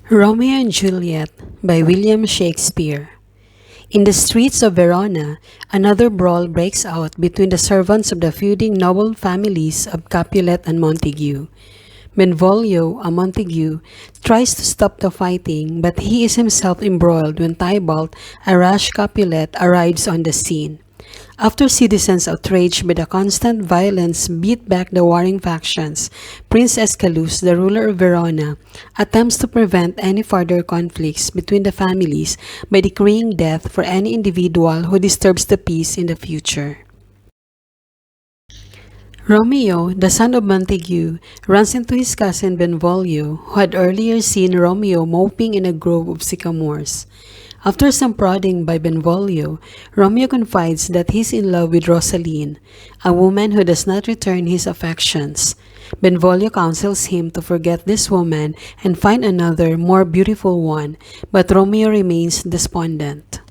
Romeo and Juliet by William Shakespeare. In the streets of Verona, another brawl breaks out between the servants of the feuding noble families of Capulet and Montague. Benvolio, a Montague, tries to stop the fighting, but he is himself embroiled when Tybalt, a rash Capulet, arrives on the scene. After citizens outraged by the constant violence beat back the warring factions, Prince Escalus, the ruler of Verona, attempts to prevent any further conflicts between the families by decreeing death for any individual who disturbs the peace in the future. Romeo, the son of Montague, runs into his cousin Benvolio, who had earlier seen Romeo moping in a grove of sycamores. After some prodding by Benvolio, Romeo confides that he is in love with Rosaline, a woman who does not return his affections. Benvolio counsels him to forget this woman and find another, more beautiful one, but Romeo remains despondent.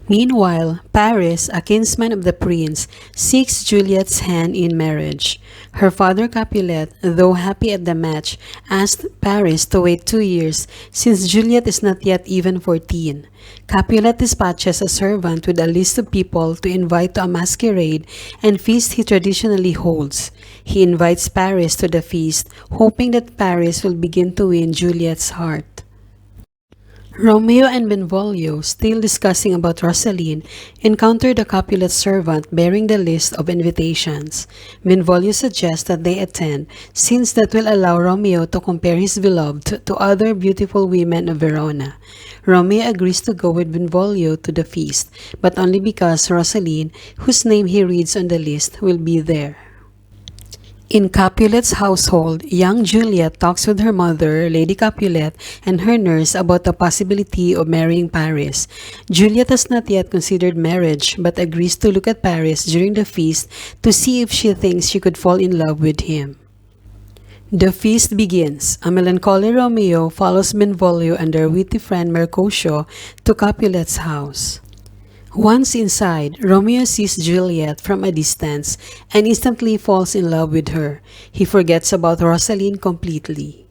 Meanwhile, Paris, a kinsman of the prince, seeks Juliet's hand in marriage. Her father Capulet, though happy at the match, asked Paris to wait 2 years since Juliet is not yet even 14. Capulet dispatches a servant with a list of people to invite to a masquerade and feast he traditionally holds. He invites Paris to the feast, hoping that Paris will begin to win Juliet's heart. Romeo and Benvolio, still discussing about Rosaline, encounter the Capulet servant bearing the list of invitations. Benvolio suggests that they attend, since that will allow Romeo to compare his beloved to other beautiful women of Verona. Romeo agrees to go with Benvolio to the feast, but only because Rosaline, whose name he reads on the list, will be there. In Capulet's household, young Juliet talks with her mother, Lady Capulet, and her nurse about the possibility of marrying Paris. Juliet has not yet considered marriage, but agrees to look at Paris during the feast to see if she thinks she could fall in love with him. The feast begins. A melancholy Romeo follows Benvolio and their witty friend Mercutio to Capulet's house. Once inside, Romeo sees Juliet from a distance and instantly falls in love with her. He forgets about Rosaline completely.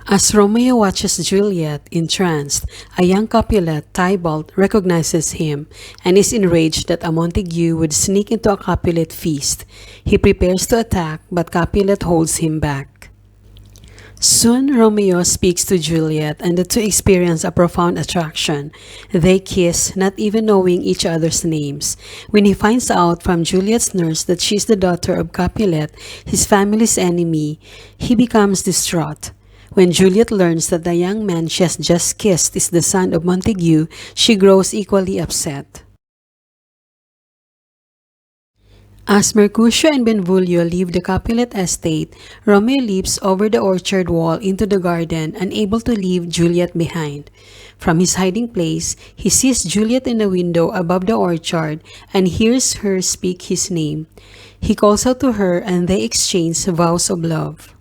As Romeo watches Juliet, entranced, a young Capulet, Tybalt, recognizes him and is enraged that a Montague would sneak into a Capulet feast. He prepares to attack, but Capulet holds him back. Soon, Romeo speaks to Juliet and the two experience a profound attraction. They kiss, not even knowing each other's names. When he finds out from Juliet's nurse that she is the daughter of Capulet, his family's enemy, he becomes distraught. When Juliet learns that the young man she has just kissed is the son of Montague, she grows equally upset. As Mercutio and Benvolio leave the Capulet estate, Romeo leaps over the orchard wall into the garden, unable to leave Juliet behind. From his hiding place, he sees Juliet in a window above the orchard and hears her speak his name. He calls out to her and they exchange vows of love.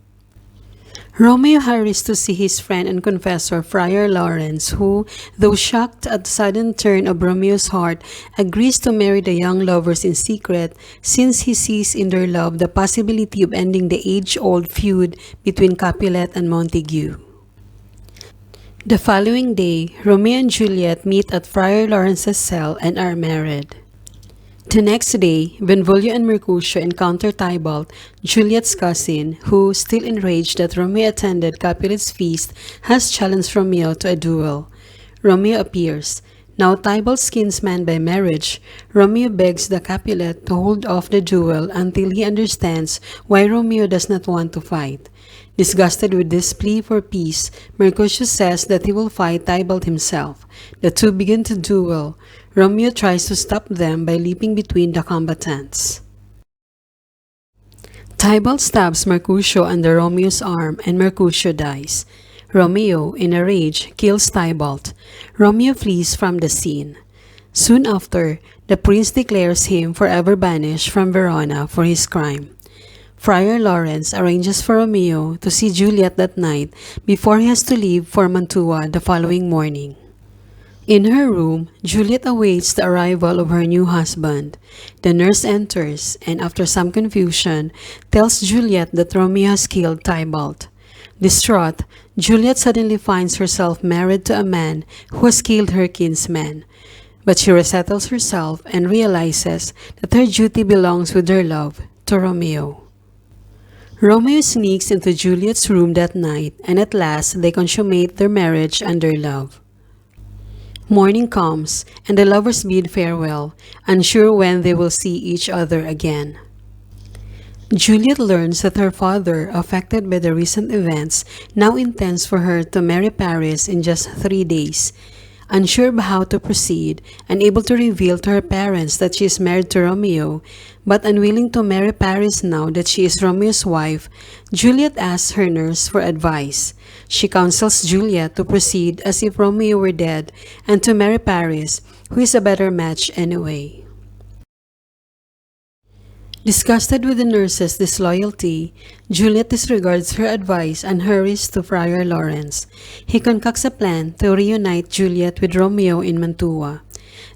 Romeo hurries to see his friend and confessor Friar Laurence, who, though shocked at the sudden turn of Romeo's heart, agrees to marry the young lovers in secret since he sees in their love the possibility of ending the age-old feud between Capulet and Montague. The following day, Romeo and Juliet meet at Friar Laurence's cell and are married. The next day, Benvolio and Mercutio encounter Tybalt, Juliet's cousin, who, still enraged that Romeo attended Capulet's feast, has challenged Romeo to a duel. Romeo appears. Now Tybalt's kinsman by marriage, Romeo begs the Capulet to hold off the duel until he understands why Romeo does not want to fight. Disgusted with this plea for peace, Mercutio says that he will fight Tybalt himself. The two begin to duel. Romeo tries to stop them by leaping between the combatants. Tybalt stabs Mercutio under Romeo's arm and Mercutio dies. Romeo, in a rage, kills Tybalt. Romeo flees from the scene. Soon after, the prince declares him forever banished from Verona for his crime. Friar Laurence arranges for Romeo to see Juliet that night before he has to leave for Mantua the following morning. In her room, Juliet awaits the arrival of her new husband. The nurse enters and, after some confusion, tells Juliet that Romeo has killed Tybalt. Distraught, Juliet suddenly finds herself married to a man who has killed her kinsman. But she resettles herself and realizes that her duty belongs with her love to Romeo. Romeo sneaks into Juliet's room that night, and at last they consummate their marriage under love. Morning comes, and the lovers bid farewell, unsure when they will see each other again. Juliet learns that her father, affected by the recent events, now intends for her to marry Paris in just 3 days. Unsure of how to proceed, unable to reveal to her parents that she is married to Romeo, but unwilling to marry Paris now that she is Romeo's wife, Juliet asks her nurse for advice. She counsels Juliet to proceed as if Romeo were dead and to marry Paris, who is a better match anyway. Disgusted with the nurse's disloyalty, Juliet disregards her advice and hurries to Friar Laurence. He concocts a plan to reunite Juliet with Romeo in Mantua.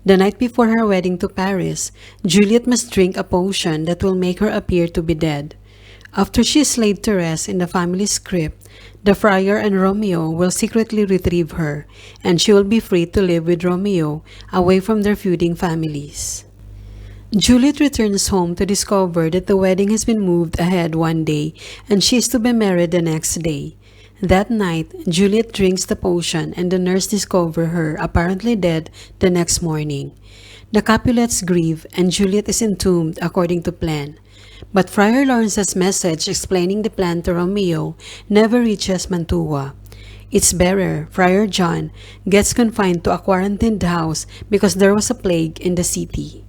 The night before her wedding to Paris, Juliet must drink a potion that will make her appear to be dead. After she is laid to rest in the family's crypt, the friar and Romeo will secretly retrieve her, and she will be free to live with Romeo away from their feuding families. Juliet returns home to discover that the wedding has been moved ahead 1 day and she is to be married the next day. That night, Juliet drinks the potion and the nurse discovers her apparently dead the next morning. The Capulets grieve and Juliet is entombed according to plan. But Friar Laurence's message explaining the plan to Romeo never reaches Mantua. Its bearer, Friar John, gets confined to a quarantined house because there was a plague in the city.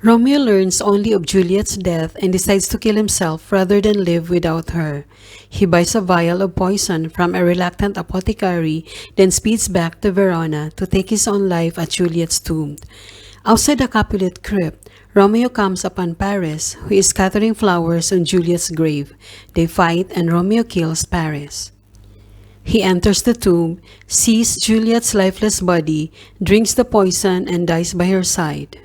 Romeo learns only of Juliet's death and decides to kill himself rather than live without her. He buys a vial of poison from a reluctant apothecary, then speeds back to Verona to take his own life at Juliet's tomb. Outside the Capulet crypt, Romeo comes upon Paris, who is scattering flowers on Juliet's grave. They fight and Romeo kills Paris. He enters the tomb, sees Juliet's lifeless body, drinks the poison and dies by her side.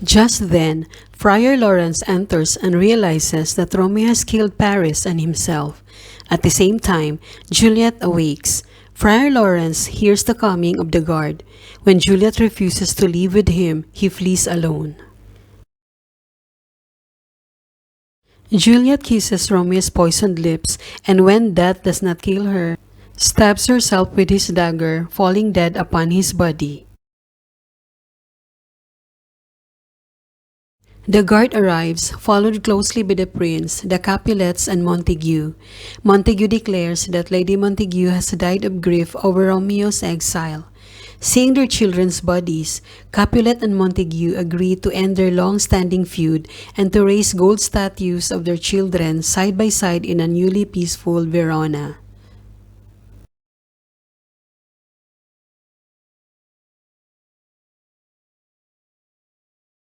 Just then, Friar Laurence enters and realizes that Romeo has killed Paris and himself. At the same time, Juliet awakes. Friar Laurence hears the coming of the guard. When Juliet refuses to leave with him, he flees alone. Juliet kisses Romeo's poisoned lips, and when that does not kill her, stabs herself with his dagger, falling dead upon his body. The guard arrives, followed closely by the prince, the Capulets, and Montague. Montague declares that Lady Montague has died of grief over Romeo's exile. Seeing their children's bodies, Capulet and Montague agree to end their long-standing feud and to raise gold statues of their children side by side in a newly peaceful Verona.